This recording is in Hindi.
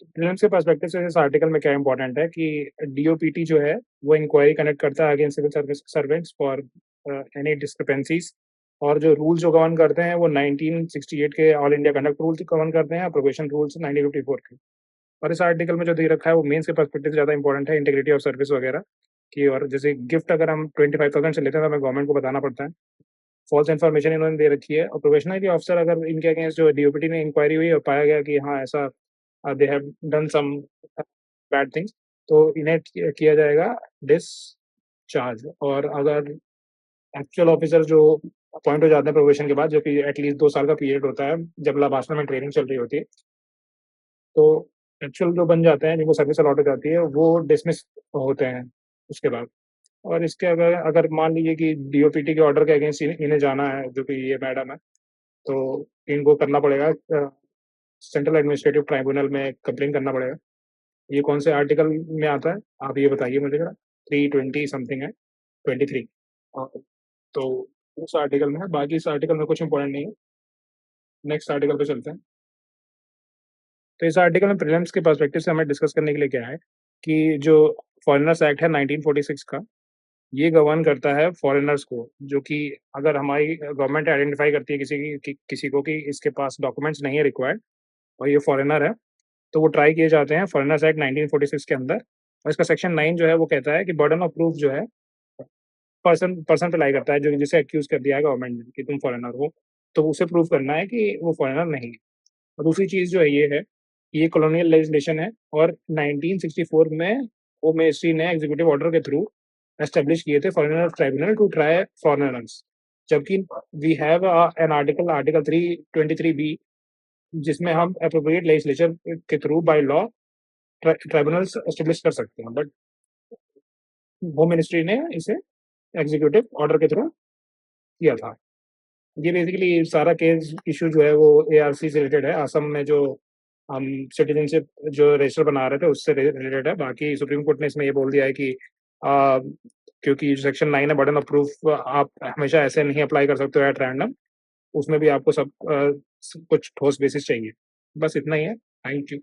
प्रीलिम्स के पर्सपेक्टिव से इस आर्टिकल में क्या इंपॉर्टेंट है कि डीओपीटी जो है वो इंक्वायरी कंडक्ट करता है against civil service servants for any discrepancies, और जो रूल्स जो गवर्न करते हैं वो 1968 के all India conduct rules govern करते हैं, प्रोबेशन रूल्स 1954 के। और इस आर्टिकल में जो दे रखा है वो मेंस के पर्सपेक्टिव से ज़्यादा इंपॉर्टेंट है, इंटीग्रिटी ऑफ सर्विस वगैरह की। और जैसे गिफ्ट अगर हम 25,000 से लेते हैं तो हमें गवर्नमेंट को बताना पड़ता है। फॉल्स इन्फॉर्मेशन इन्होंने दे रखी है, और प्रोबेशनरी ऑफिसर अगर इनके अगेंस्ट जो डीओपीटी में इंक्वायरी हुई और पाया गया कि हाँ ऐसा they have done some bad things, तो इन्हें किया जाएगा डिसचार्ज। और अगर एक्चुअल ऑफिसर जो अपॉइंट हो जाते हैं प्रोबेशन के बाद, जो कि एटलीस्ट 2 साल का पीरियड होता है जब लाभाश्रम में ट्रेनिंग चल रही होती है, तो एक्चुअल जो बन जाते हैं जिनको सर्विस अलॉट हो जाती है वो डिसमिस होते हैं उसके बाद। और इसके अगर अगर मान लीजिए कि डीओपीटी के ऑर्डर के अगेंस्ट इन्हें जाना है, जो कि ये मैडम है, तो इनको करना पड़ेगा सेंट्रल एडमिनिस्ट्रेटिव ट्राइब्यूनल में कंप्लेन करना पड़ेगा। ये कौन से आर्टिकल में आता है आप ये बताइए मुझे जरा। 320 समथिंग है, 23। तो उस आर्टिकल में है, बाकी इस आर्टिकल में कुछ इंपॉर्टेंट नहीं है। नेक्स्ट आर्टिकल पे चलते हैं। तो इस आर्टिकल में प्रीलिम्स के पर्सपेक्टिव से हमें डिस्कस करने के लिए क्या है कि जो फॉरेनर्स एक्ट है 1946 का, ये गवर्न करता है फॉरेनर्स को, जो कि अगर हमारी गवर्नमेंट आइडेंटिफाई करती है किसी को कि इसके पास डॉक्यूमेंट्स नहीं है रिक्वायर्ड और ये फॉरेनर है, तो वो ट्राई किए जाते हैं फॉरेनर्स एक्ट 1946 के अंदर। और इसका सेक्शन 9 जो है वो कहता है कि बर्डन ऑफ प्रूफ जो है पर्सन पर्सन पे लाई करता है, जो जिसे एक्यूज कर दिया है गवर्नमेंट ने कि तुम फॉरेनर हो, तो उसे प्रूव करना है कि वो फॉरेनर नहीं है। और दूसरी चीज़ जो है ये है, ये कॉलोनियल लेजिस्लेशन है, और 1964 में होम मिनिस्ट्री ने एग्जीक्यूटिव ऑर्डर के थ्रू एस्टेब्लिश किए थे foreigner tribunal to try foreigners. जबकि we have an article article 323 B, जिसमें हम एप्रोप्रिएट लेजिस्लेचर के through by law tribunals establish कर सकते हैं, बट होम मिनिस्ट्री ने इसे एग्जीक्यूटिव ऑर्डर के थ्रू किया था। ये बेसिकली सारा केस इशू जो है वो एआरसी से रिलेटेड है, असम में जो हम सिटीजनशिप जो रजिस्टर बना रहे थे उससे रिलेटेड है। बाकी सुप्रीम कोर्ट ने इसमें ये बोल दिया है कि क्योंकि सेक्शन 9 है बर्डन ऑफ प्रूफ आप हमेशा ऐसे नहीं अप्लाई कर सकते हो एट रैंडम, उसमें भी आपको सब कुछ ठोस बेसिस चाहिए। बस इतना ही है। Thank you.